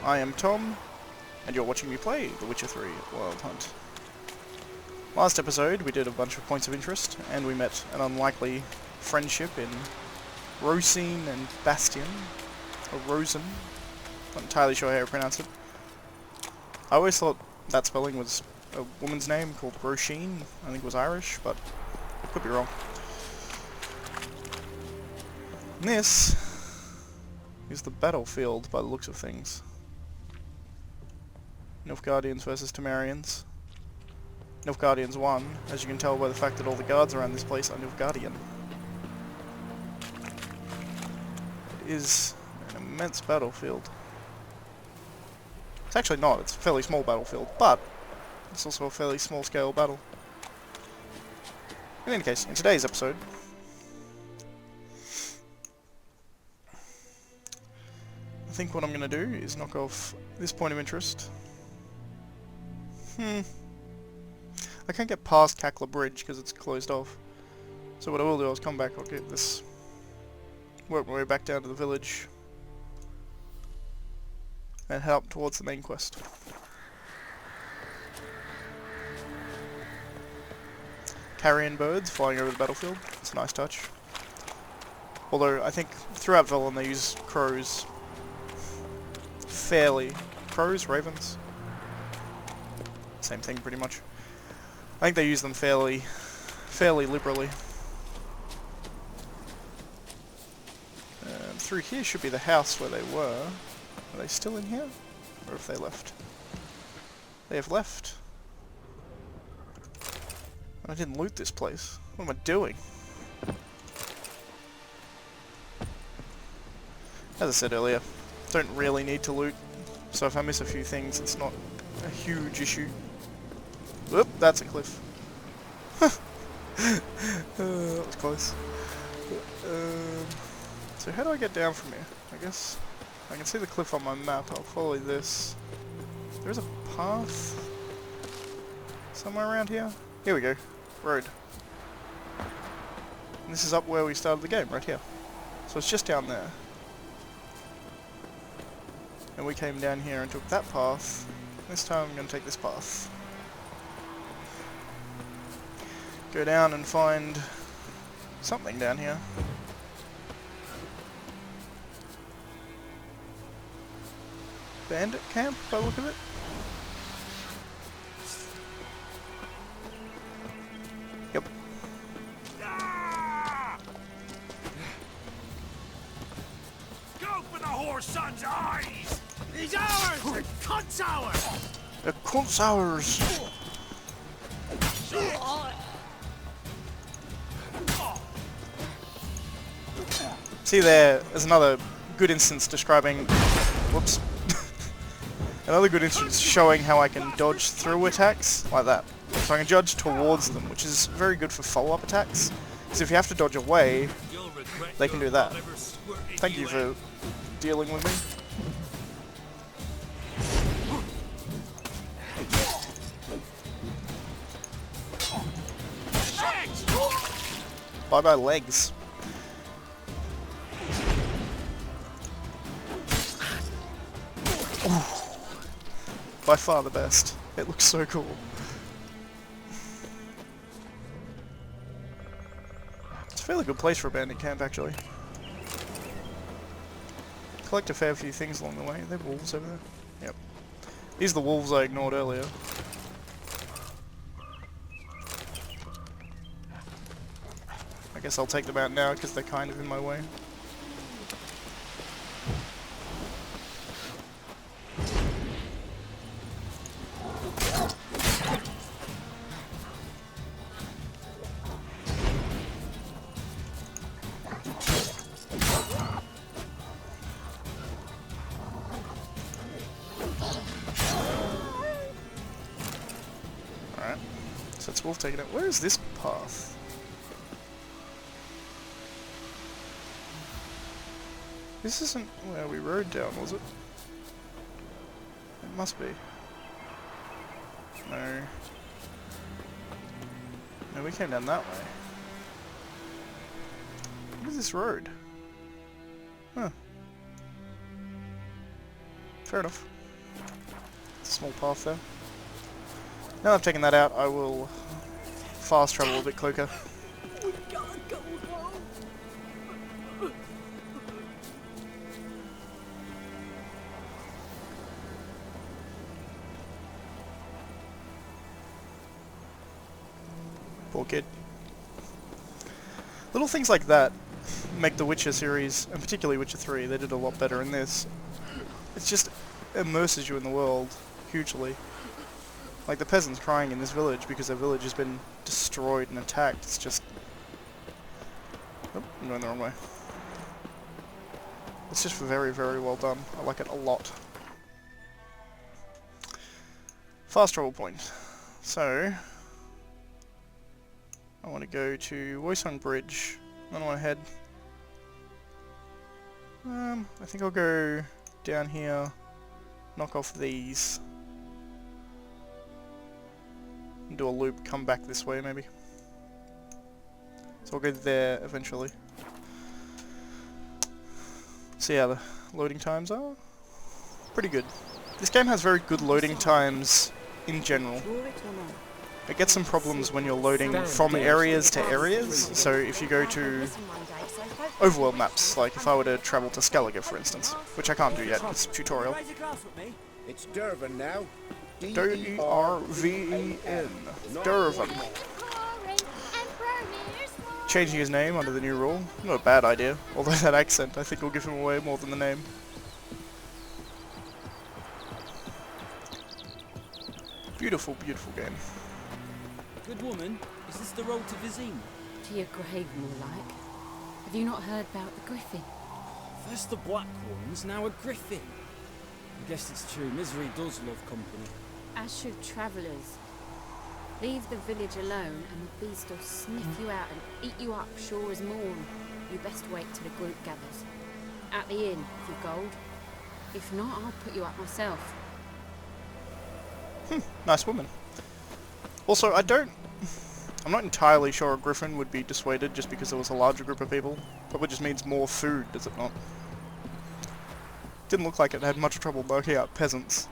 I am Tom, and you're watching me play The Witcher 3 Wild Hunt. Last episode we did a bunch of points of interest, and we met an unlikely friendship in Rosine and Bastion, or Rosen, not entirely sure how to pronounce it. I always thought that spelling was a woman's name called Roisin. I think it was Irish, but could be wrong. And this is the battlefield by the looks of things. Nilfgaardians versus Tamerians. Nilfgaardians won, as you can tell by the fact that all the guards around this place are Nilfgaardian. It is an immense battlefield. It's actually not, it's a fairly small battlefield, but it's also a fairly small scale battle. In any case, in today's episode, I think what I'm going to do is knock off this point of interest. I can't get past Cackler Bridge because it's closed off. So what I will do is come back, I'll get this, work my way back down to the village, and head up towards the main quest. Carrion birds flying over the battlefield, it's a nice touch. Although I think throughout Velen they use crows fairly. Crows? Ravens? Same thing pretty much. I think they use them fairly liberally. Through here should be the house where they were. Are they still in here? Or have they left? They have left. I didn't loot this place. What am I doing? As I said earlier, don't really need to loot. So if I miss a few things, it's not a huge issue. Whoop, that's a cliff. That was close. So how do I get down from here? I guess I can see the cliff on my map. I'll follow this. There's a path somewhere around here. Here we go. Road. And this is up where we started the game, right here. So it's just down there. And we came down here and took that path. This time I'm going to take this path. Go down and find something down here. Bandit camp, by the look of it. Yep. Go for the whore's son's eyes! He's ours! The cunt's ours! The cunt's ours! See there's another good instance describing... Whoops. Another good instance showing how I can dodge through attacks, like that. So I can dodge towards them, which is very good for follow-up attacks. Because if you have to dodge away, they can do that. Thank you for dealing with me. Bye-bye legs. Ooh. By far the best. It looks so cool. It's a fairly good place for a bandit camp, actually. Collect a fair few things along the way. There are wolves over there. Yep. These are the wolves I ignored earlier. I guess I'll take them out now because they're kind of in my way. Alright, so it's wolf taken out. Where is this path? This isn't where we rode down, was it? It must be. No. No, we came down that way. What is this road? Huh. Fair enough. small path there. Now that I've taken that out, I will fast travel a bit quicker. We gotta go home. Poor kid. Little things like that make the Witcher series, and particularly Witcher 3, they did a lot better in this. It's just immerses you in the world hugely. Like the peasants crying in this village because their village has been destroyed and attacked. It's just... Oh, I'm going the wrong way. It's just very, very well done. I like it a lot. Fast travel point. So... I want to go to Woisung Bridge. Then I want to head... I think I'll go down here, knock off these, and do a loop, come back this way maybe. So I'll go there eventually. See how the loading times are? Pretty good. This game has very good loading times in general. It gets some problems when you're loading from areas to areas, so if you go to overworld maps, like if I were to travel to Skellige for instance, which I can't do yet, it's tutorial. It's Dervan now. D-E-R-V-E-N. Dervan. Changing his name under the new rule, not a bad idea, although that accent I think will give him away more than the name. Beautiful, beautiful game. Good woman, is this the road to Vizima? To your grave, more like. Have you not heard about the griffin? First the black ones, now a griffin. I guess it's true, misery does love company. As should travellers. Leave the village alone and the beast will sniff you out and eat you up sure as morn. You best wait till the group gathers. At the inn, for gold. If not, I'll put you up myself. Nice woman. Also, I'm not entirely sure a griffin would be dissuaded just because there was a larger group of people. Probably just means more food, does it not? Didn't look like it had much trouble working out peasants.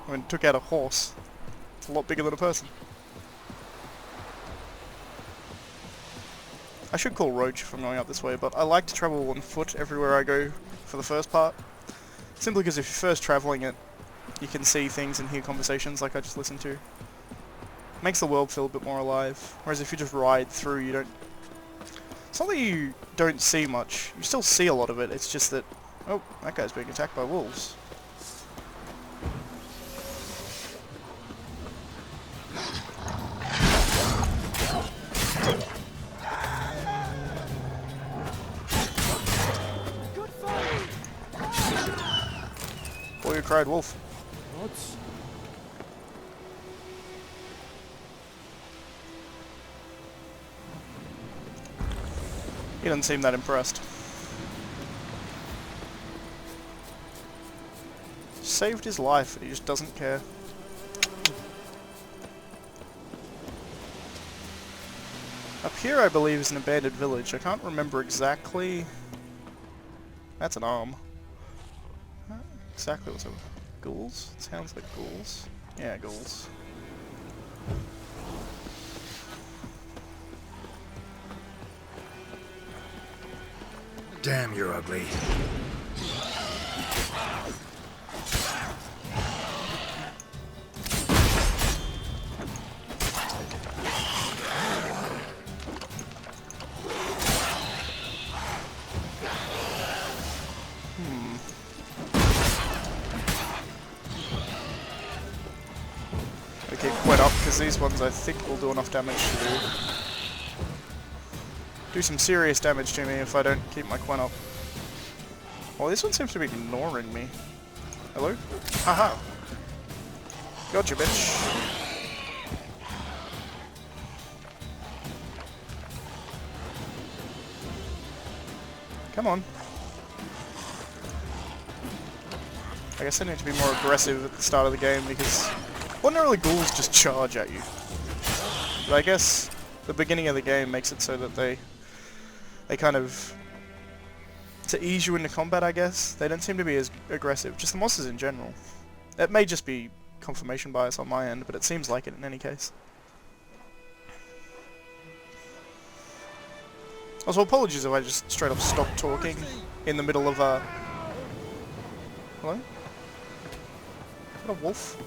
I mean, it took out a horse. It's a lot bigger than a person. I should call Roach if I'm going up this way, but I like to travel on foot everywhere I go for the first part. Simply because if you're first travelling it, you can see things and hear conversations like I just listened to. Makes the world feel a bit more alive. Whereas if you just ride through, you don't... It's not that you don't see much. You still see a lot of it. It's just that... Oh, that guy's being attacked by wolves. Boy who cried wolf. What? He doesn't seem that impressed. Saved his life, and he just doesn't care. Up here, I believe, is an abandoned village. I can't remember exactly... That's an arm. Exactly what's over. Ghouls? It sounds like ghouls. Yeah, ghouls. Damn, you're ugly. Okay, quite up, because these ones I think will do enough damage to do some serious damage to me if I don't keep my Quen up. Well, this one seems to be ignoring me. Hello? Haha! Gotcha, bitch! Come on. I guess I need to be more aggressive at the start of the game because ordinarily ghouls just charge at you. But I guess the beginning of the game makes it so that they kind of... to ease you into combat, I guess. They don't seem to be as aggressive. Just the monsters in general. It may just be confirmation bias on my end, but it seems like it in any case. Also, apologies if I just straight up stopped talking in the middle of Hello? Is that a wolf?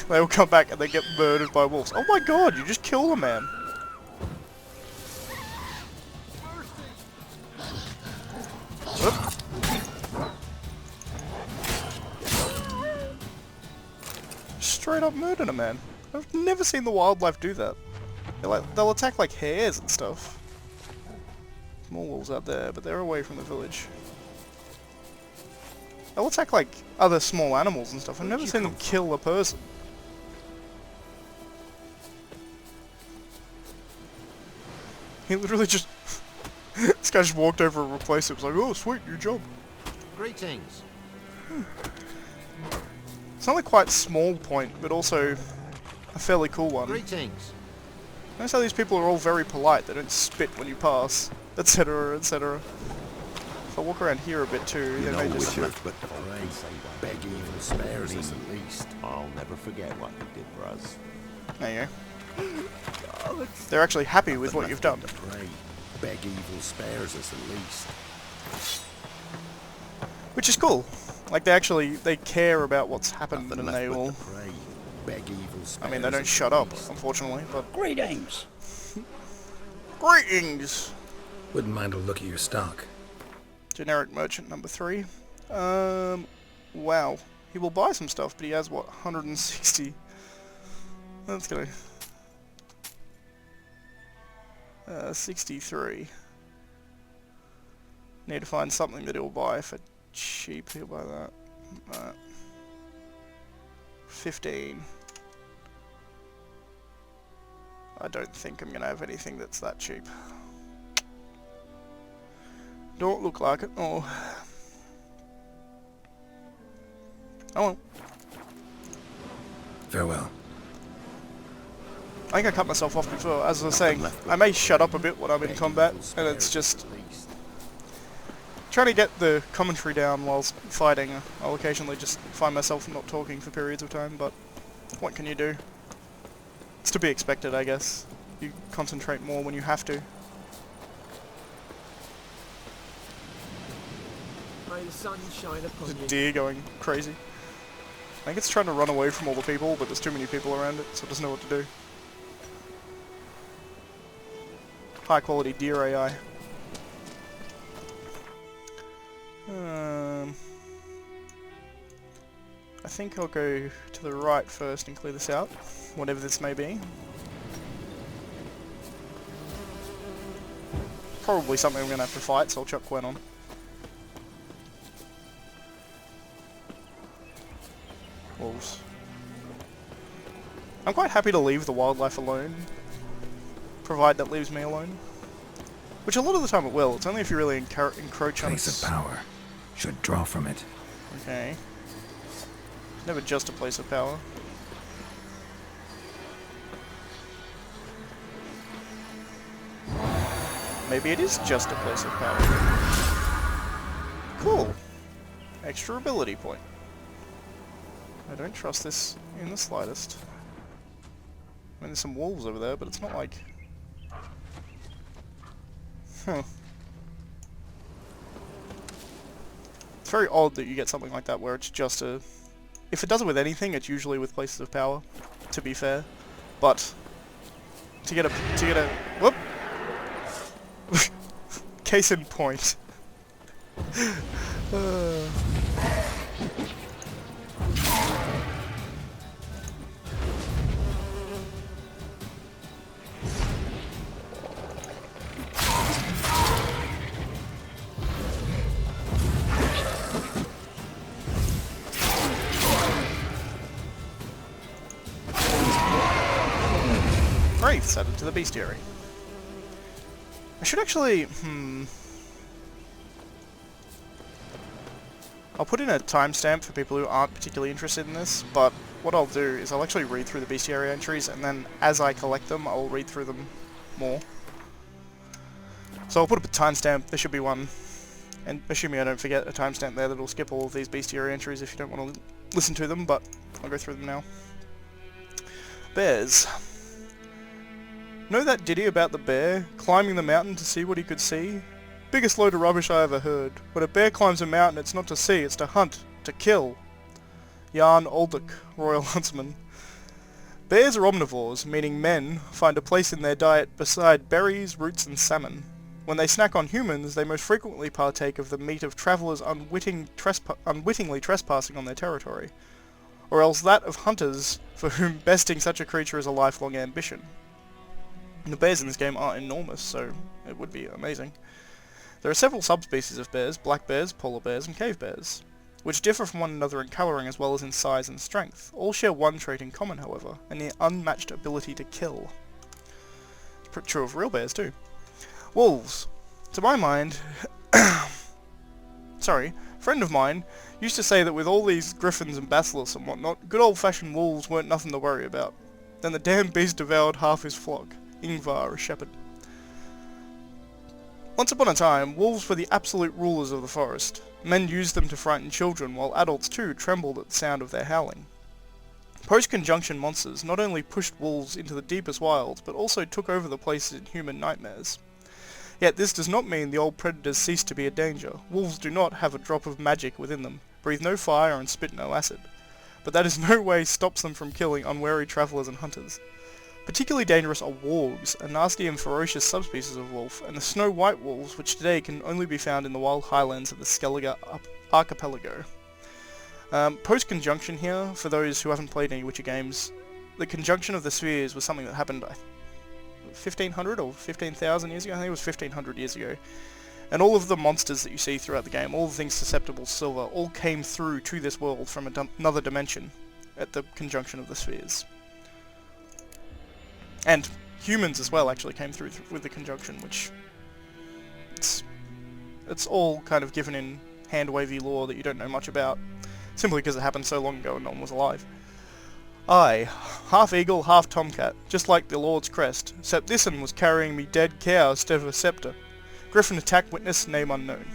They all come back and they get murdered by wolves. Oh my god, you just killed a man! Whoop. Straight up murdered a man. I've never seen the wildlife do that. They'll attack like hares and stuff. More wolves out there, but they're away from the village. They'll attack like other small animals and stuff. I've never seen them kill a person. He literally just... This guy just walked over and replaced it. It was like, oh sweet, new job. Greetings. It's not like quite small point, but also a fairly cool one. Greetings. Notice how these people are all very polite. They don't spit when you pass, etc, etc. If I walk around here a bit too, they may just... Witcher, but beg evil spares us at least. I'll never forget what you did for us. There you go. They're actually happy with what you've done. Pray, beg evil spares us at least. Which is cool. Like they care about what's happened and they will... Pray, beg evil spares I mean, they don't us shut at up, least. unfortunately, but... Greetings. Greetings! Wouldn't mind a look at your stock. Generic merchant number 3. Wow. He will buy some stuff, but he has, what, 160? That's gonna... 63. Need to find something that he'll buy for cheap. He'll buy that. 15. I don't think I'm gonna have anything that's that cheap. Don't look like it. Oh. Oh well. Farewell. I think I cut myself off before. As I was saying, I may shut up a bit when I'm in combat, and it's just trying to get the commentary down whilst fighting. I'll occasionally just find myself not talking for periods of time, but what can you do? It's to be expected, I guess. You concentrate more when you have to. May the sun shine upon There's a you. deer going crazy. I think it's trying to run away from all the people, but there's too many people around it, so it doesn't know what to do. High quality deer AI. I think I'll go to the right first and clear this out, whatever this may be. Probably something I'm going to have to fight, so I'll chuck Gwen on. Wolves. I'm quite happy to leave the wildlife alone, provide that leaves me alone. Which a lot of the time it will, it's only if you really encroach on Place its... of power. Should draw from it. Okay. It's never just a place of power. Maybe it is just a place of power. Cool. Extra ability point. I don't trust this in the slightest. I mean, there's some wolves over there, but it's not like... Huh. It's very odd that you get something like that where it's just a... If it does it with anything, it's usually with places of power, to be fair. But... To get a... Whoop! Case in point. Wraiths added to the Beastiary. I should actually... I'll put in a timestamp for people who aren't particularly interested in this, but what I'll do is I'll actually read through the Beastiary entries, and then as I collect them, I'll read through them more. So I'll put up a timestamp. There should be one And assuming I don't forget a timestamp there that'll skip all of these bestiary entries if you don't want to listen to them, but I'll go through them now. Bears. Know that ditty about the bear climbing the mountain to see what he could see? Biggest load of rubbish I ever heard. When a bear climbs a mountain, it's not to see, it's to hunt, to kill. Jan Olduc, Royal Huntsman. Bears are omnivores, meaning men find a place in their diet beside berries, roots and salmon. When they snack on humans, they most frequently partake of the meat of travellers unwittingly trespassing on their territory, or else that of hunters for whom besting such a creature is a lifelong ambition. And the bears in this game are enormous, so it would be amazing. There are several subspecies of bears: black bears, polar bears and cave bears, which differ from one another in colouring as well as in size and strength. All share one trait in common, however, an unmatched ability to kill. It's true of real bears too. Wolves. To my mind... sorry, a friend of mine used to say that with all these griffins and basilisks and whatnot, good old-fashioned wolves weren't nothing to worry about. Then the damn beast devoured half his flock. Ingvar, a shepherd. Once upon a time, wolves were the absolute rulers of the forest. Men used them to frighten children, while adults too trembled at the sound of their howling. Post-conjunction monsters not only pushed wolves into the deepest wilds, but also took over the places in human nightmares. Yet this does not mean the old predators ceased to be a danger. Wolves do not have a drop of magic within them, breathe no fire and spit no acid. But that in no way stops them from killing unwary travellers and hunters. Particularly dangerous are wargs, a nasty and ferocious subspecies of wolf, and the snow-white wolves, which today can only be found in the wild highlands of the Skellige archipelago. Post-conjunction here, for those who haven't played any Witcher games, the conjunction of the spheres was something that happened 1500 or 15,000 years ago? I think it was 1500 years ago. And all of the monsters that you see throughout the game, all the things susceptible to silver, all came through to this world from another dimension at the conjunction of the spheres. And humans as well actually came through with the conjunction, which... It's all kind of given in hand-wavy lore that you don't know much about, simply because it happened so long ago and no one was alive. I, half eagle, half tomcat, just like the Lord's crest, except this one was carrying me dead cow instead of a scepter. Griffin attack witness, name unknown.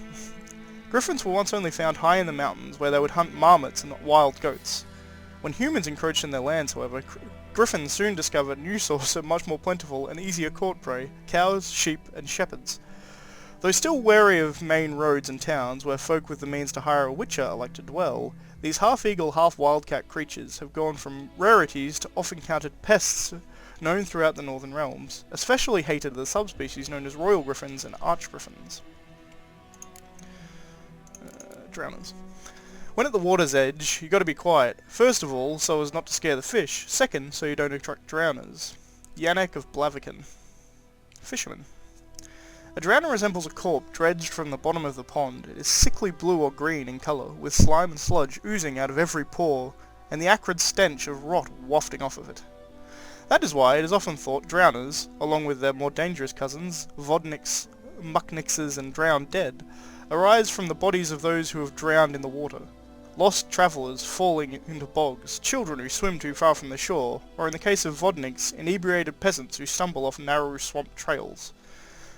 Griffins were once only found high in the mountains, where they would hunt marmots and wild goats. When humans encroached in their lands, however, griffins soon discovered a new source of much more plentiful and easier caught prey: cows, sheep, and shepherds. Though still wary of main roads and towns, where folk with the means to hire a witcher are like to dwell, these half-eagle, half-wildcat creatures have gone from rarities to often-counted pests known throughout the northern realms. Especially hated are the subspecies known as royal griffins and arch-griffins. Drowners. When at the water's edge, you gotta be quiet. First of all, so as not to scare the fish. Second, so you don't attract drowners. Yannick of Blaviken. Fisherman. A drowner resembles a corpse dredged from the bottom of the pond. It is sickly blue or green in colour, with slime and sludge oozing out of every pore, and the acrid stench of rot wafting off of it. That is why it is often thought drowners, along with their more dangerous cousins, vodniks, mucknixes and drowned dead, arise from the bodies of those who have drowned in the water. Lost travellers falling into bogs, children who swim too far from the shore, or in the case of vodniks, inebriated peasants who stumble off narrow swamp trails.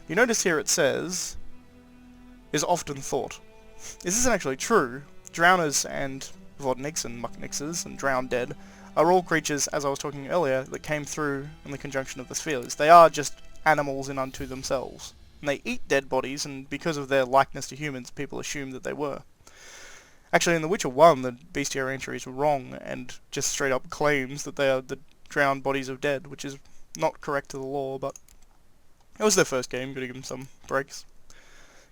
You notice here it says, is often thought. This isn't actually true. Drowners and vodniks and mucknixes and drowned dead are all creatures, as I was talking earlier, that came through in the conjunction of the spheres. They are just animals in unto themselves. And they eat dead bodies, and because of their likeness to humans, people assume that they were. Actually, in The Witcher 1, the Beastiary entry is wrong, and just straight up claims that they are the drowned bodies of dead, which is not correct to the law, but it was their first game, gotta give them some breaks.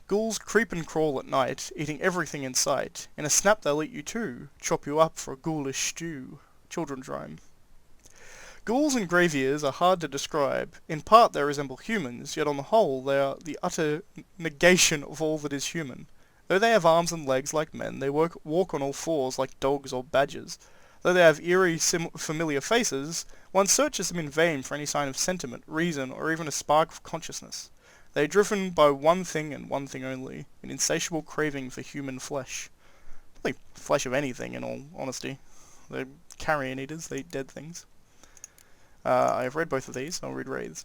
Ghouls creep and crawl at night, eating everything in sight. In a snap they'll eat you too, chop you up for a ghoulish stew. Children's rhyme. Ghouls and graveyears are hard to describe. In part they resemble humans, yet on the whole they are the utter negation of all that is human. Though they have arms and legs like men, they walk on all fours like dogs or badgers. Though they have eerie, familiar faces, one searches them in vain for any sign of sentiment, reason, or even a spark of consciousness. They are driven by one thing and one thing only, an insatiable craving for human flesh. Probably flesh of anything, in all honesty. They're carrion eaters, they eat dead things. I've read both of these, I'll read Wraiths.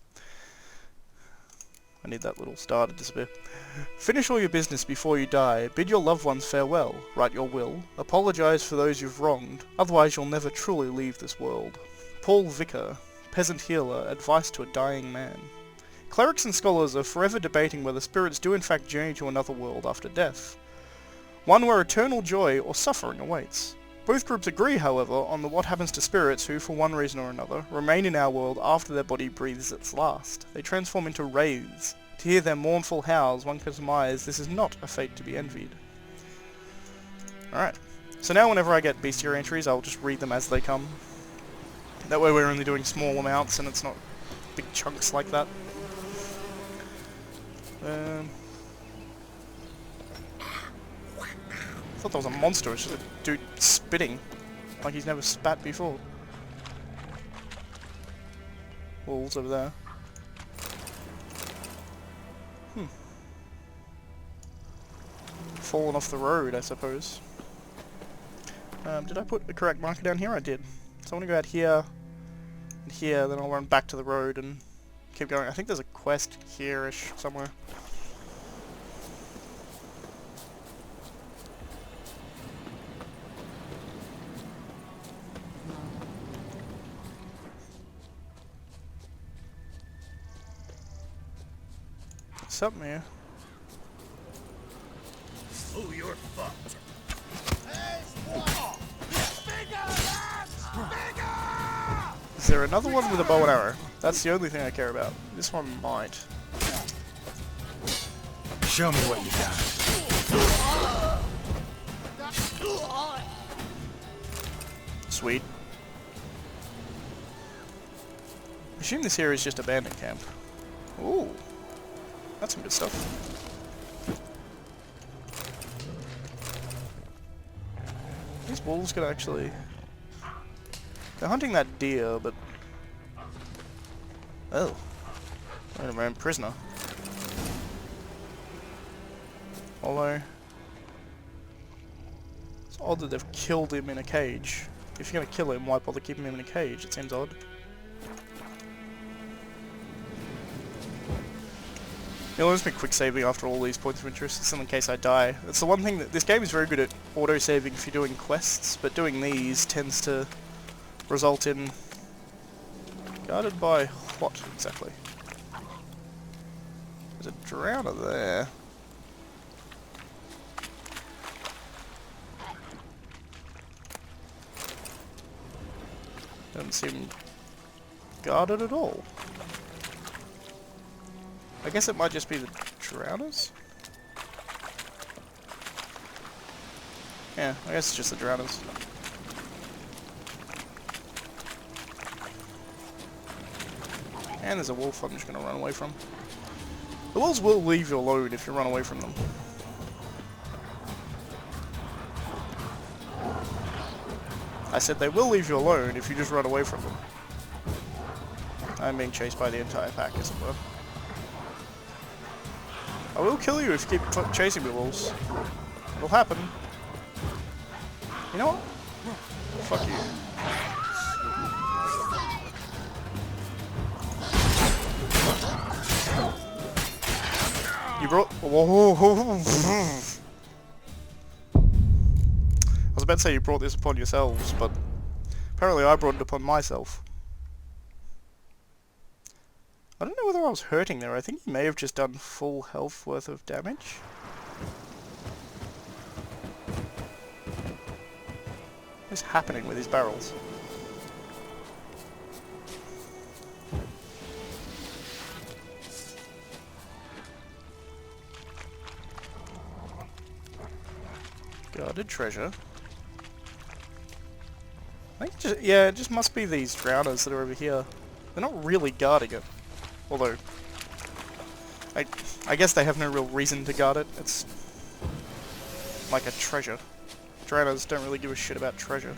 I need that little star to disappear. Finish all your business before you die. Bid your loved ones farewell. Write your will. Apologise for those you've wronged. Otherwise you'll never truly leave this world. Paul Vicar, peasant healer, advice to a dying man. Clerics and scholars are forever debating whether spirits do in fact journey to another world after death. One where eternal joy or suffering awaits. Both groups agree, however, on what happens to spirits who, for one reason or another, remain in our world after their body breathes its last. They transform into wraiths. To hear their mournful howls, one can surmise this is not a fate to be envied. Alright, so now whenever I get Beastiary entries, I'll just read them as they come. That way we're only doing small amounts and it's not big chunks like that. I thought that was a monster, it's just a dude spitting like he's never spat before. Wolves over there. Fallen off the road, I suppose. Did I put the correct marker down here? I did. So I want to go out here and here, then I'll run back to the road and keep going. I think there's a quest here-ish somewhere. Something here. Oh, you're fucked. Is there another one with a bow and arrow? That's the only thing I care about. This one might. Show me what you got. Sweet. I assume this here is just a bandit camp. Ooh. That's some good stuff. These wolves could actually... They're hunting that deer, but... Oh. Wait a minute, prisoner. Although... It's odd that they've killed him in a cage. If you're gonna kill him, why bother keeping him in a cage? It seems odd. You'll always be quick saving after all these points of interest, just in case I die. It's the one thing that this game is very good at auto-saving if you're doing quests, but doing these tends to result in... Guarded by what, exactly? There's a drowner there. Doesn't seem guarded at all. I guess it might just be the drowners? Yeah, I guess it's just the drowners. And there's a wolf I'm just going to run away from. The wolves will leave you alone if you run away from them. I said they will leave you alone if you just run away from them. I'm being chased by the entire pack, as it were. I will kill you if you keep chasing me, wolves. It'll happen. You know what? Fuck you. You brought... Whoa. I was about to say you brought this upon yourselves, but apparently I brought it upon myself. I don't know whether I was hurting there. I think he may have just done full health worth of damage. What's happening with these barrels? Guarded treasure. I think yeah, it just must be these drowners that are over here. They're not really guarding it. Although, I guess they have no real reason to guard it. It's like a treasure. Drowners don't really give a shit about treasure.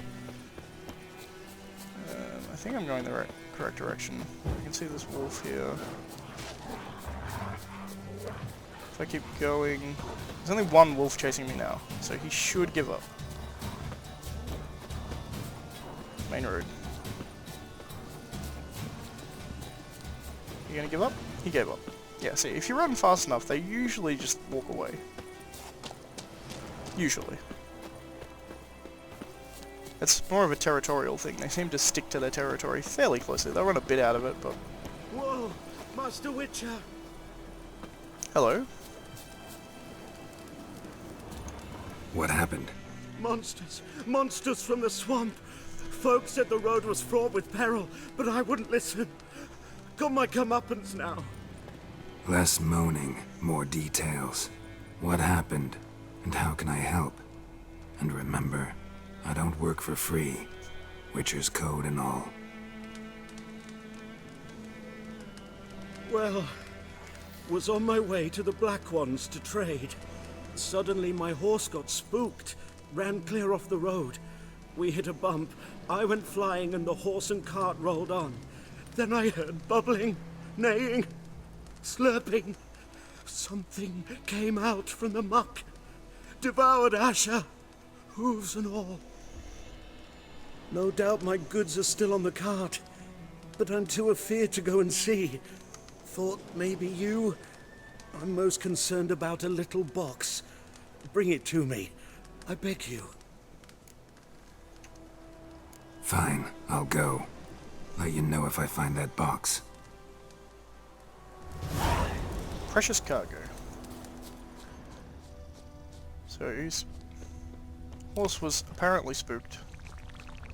I think I'm going the correct direction. I can see this wolf here. If I keep going... There's only one wolf chasing me now, so he should give up. Main road. You gonna give up? He gave up. Yeah, see, if you run fast enough, they usually just walk away. Usually. It's more of a territorial thing. They seem to stick to their territory fairly closely. They'll run a bit out of it, but... Whoa, Master Witcher! Hello? What happened? Monsters! Monsters from the swamp! Folk said the road was fraught with peril, but I wouldn't listen. Got my comeuppance now. Less moaning, more details. What happened, and how can I help? And remember, I don't work for free. Witcher's code and all. Well, was on my way to the Black Ones to trade. Suddenly my horse got spooked, ran clear off the road. We hit a bump, I went flying and the horse and cart rolled on. Then I heard bubbling, neighing, slurping. Something came out from the muck, devoured Asher, hooves and all. No doubt my goods are still on the cart, but I'm too afeard to go and see. Thought maybe you... I'm most concerned about a little box. Bring it to me, I beg you. Fine, I'll go. Let you know if I find that box. Precious cargo. So his horse was apparently spooked.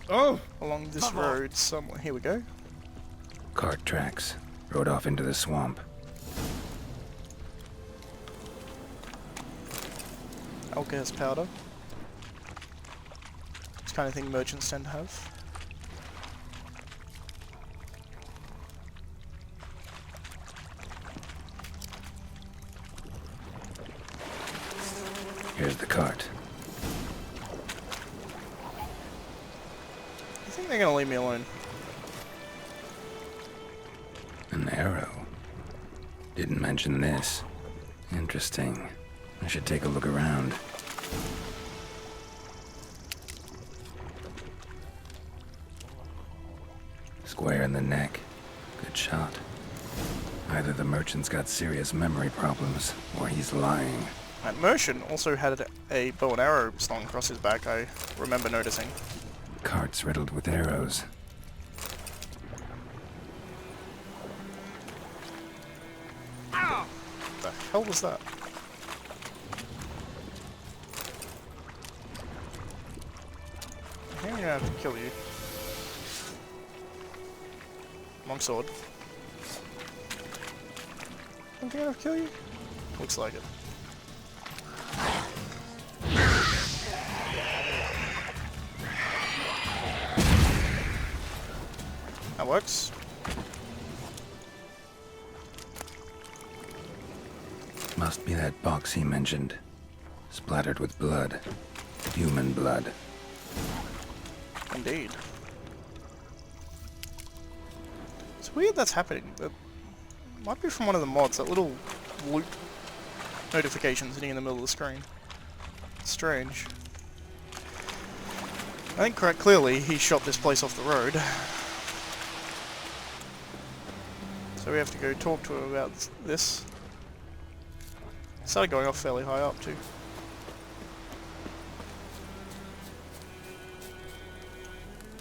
Oh! Along this road somewhere. Here we go. Cart tracks. Rode off into the swamp. Alka powder. This kind of thing merchants tend to have. Here's the cart. I think they're gonna leave me alone. An arrow. Didn't mention this. Interesting. I should take a look around. Square in the neck. Good shot. Either the merchant's got serious memory problems, or he's lying. That merchant also had a bow and arrow slung across his back, I remember noticing. Cart's riddled with arrows. What the hell was that? I'm gonna have to kill you. Longsword. I'm gonna have to kill you? Looks like it. That works. Must be that box he mentioned. Splattered with blood. Human blood. Indeed. It's weird that's happening. That might be from one of the mods, that little loot notification sitting in the middle of the screen. Strange. I think quite clearly he shot this place off the road. So we have to go talk to him about this. It started going off fairly high up too.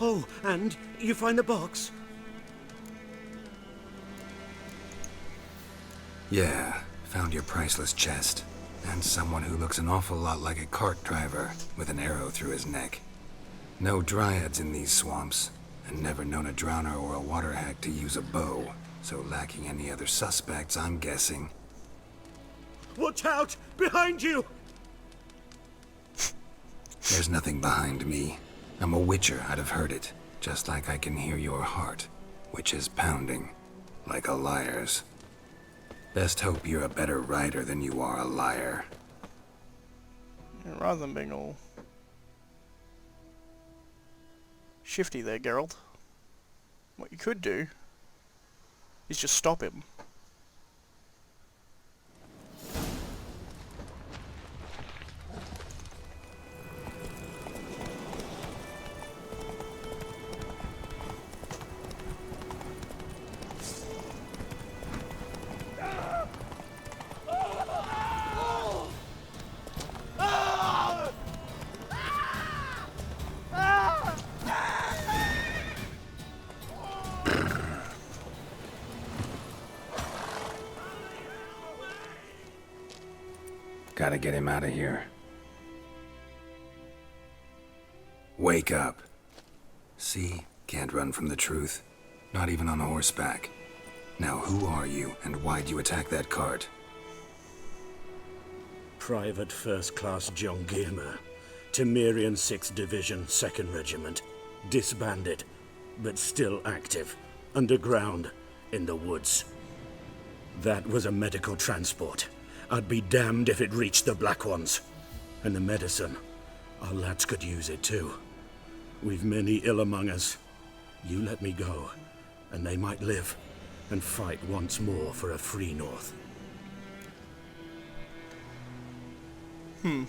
Oh, and you find the box? Yeah, found your priceless chest. And someone who looks an awful lot like a cart driver, with an arrow through his neck. No dryads in these swamps, and never known a drowner or a water hack to use a bow, so lacking any other suspects, I'm guessing. Watch out! Behind you! There's nothing behind me. I'm a witcher, I'd have heard it, just like I can hear your heart, which is pounding, like a liar's. Best hope you're a better rider than you are a liar. Yeah, rather than being all shifty there, Geralt, what you could do is just stop him. Gotta get him out of here. Wake up. See? Can't run from the truth. Not even on horseback. Now who are you, and why'd you attack that cart? Private First Class John Giermer, Tamerian 6th Division, 2nd Regiment. Disbanded, but still active. Underground, in the woods. That was a medical transport. I'd be damned if it reached the Black Ones. And the medicine, our lads could use it too. We've many ill among us. You let me go, and they might live and fight once more for a free North. In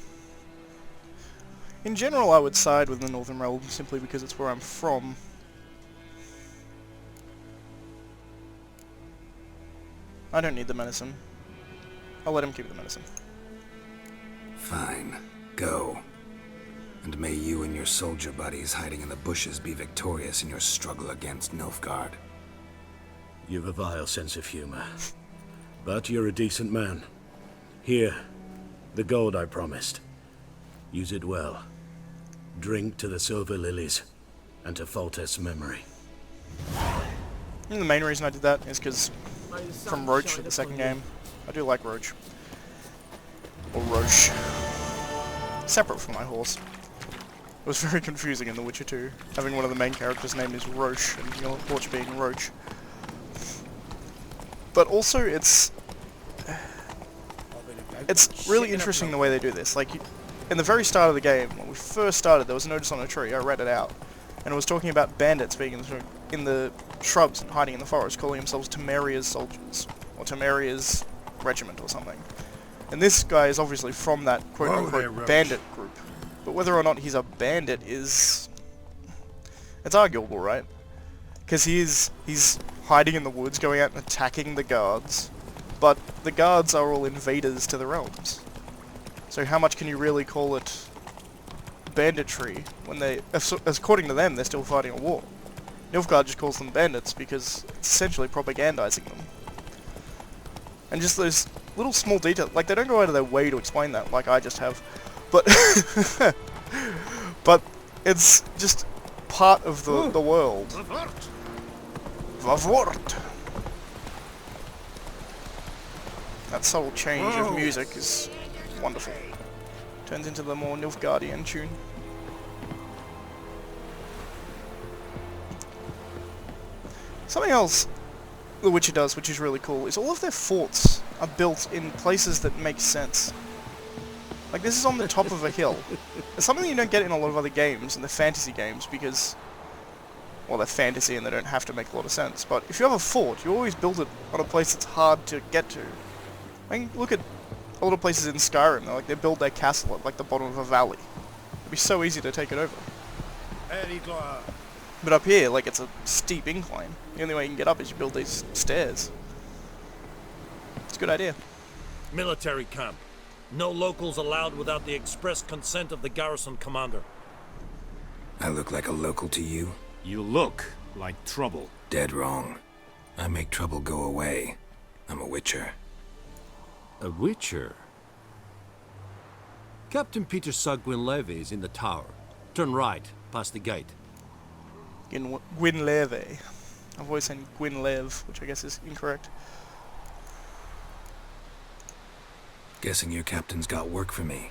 general, I would side with the Northern Realm simply because it's where I'm from. I don't need the medicine. I'll let him keep the medicine. Fine. Go. And may you and your soldier buddies hiding in the bushes be victorious in your struggle against Nilfgaard. You've a vile sense of humor. But you're a decent man. Here, the gold I promised. Use it well. Drink to the silver lilies, and to Foltest's memory. And the main reason I did that is because from Roach in the second game, I do like Roach. Or Roche. Separate from my horse. It was very confusing in The Witcher 2, having one of the main characters' name is Roche, and your horse being Roach. But also, it's really interesting the way they do this. Like, in the very start of the game, when we first started, there was a notice on a tree, I read it out, and it was talking about bandits being in the shrubs and hiding in the forest, calling themselves Tameria's soldiers, or Tameria's regiment or something. And this guy is obviously from that quote-unquote bandit group. But whether or not he's a bandit is... it's arguable, right? Because he's hiding in the woods, going out and attacking the guards, but the guards are all invaders to the realms. So how much can you really call it banditry when they, as according to them, they're still fighting a war? Nilfgaard just calls them bandits because it's essentially propagandizing them. And just those little small details, like they don't go out of their way to explain that, like I just have, but but it's just part of the world. Vavort. That subtle change of music is wonderful. Turns into the more Nilfgaardian tune. Something else The Witcher does, which is really cool, is all of their forts are built in places that make sense. Like, this is on the top of a hill. It's something you don't get in a lot of other games, in the fantasy games, because, well, they're fantasy and they don't have to make a lot of sense. But if you have a fort, you always build it on a place that's hard to get to. I mean, look at a lot of places in Skyrim. They build their castle at, like, the bottom of a valley. It'd be so easy to take it over. But up here, like, it's a steep incline. The only way you can get up is you build these stairs. It's a good idea. Military camp. No locals allowed without the express consent of the garrison commander. I look like a local to you? You look like trouble. Dead wrong. I make trouble go away. I'm a Witcher. A Witcher? Captain Peter Gwynleve is in the tower. Turn right, past the gate. Gwynleve. I've always said Gwynlev, which I guess is incorrect. Guessing your captain's got work for me.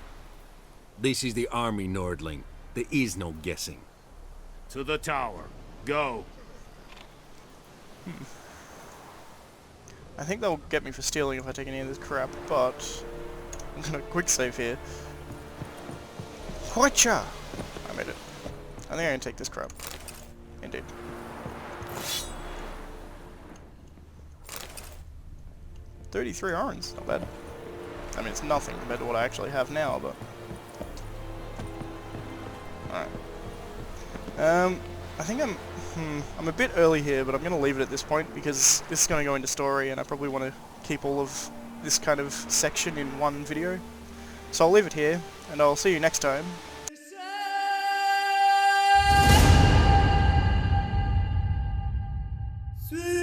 This is the army, Nordling. There is no guessing. To the tower. Go. I think they'll get me for stealing if I take any of this crap, but I'm gonna quick save here. Witcher! I made it. I think I can take this crap. Indeed. $33 irons, not bad. I mean, it's nothing compared to what I actually have now, but... Alright. I think I'm a bit early here, but I'm going to leave it at this point, because this is going to go into story, and I probably want to keep all of this kind of section in one video. So I'll leave it here, and I'll see you next time. See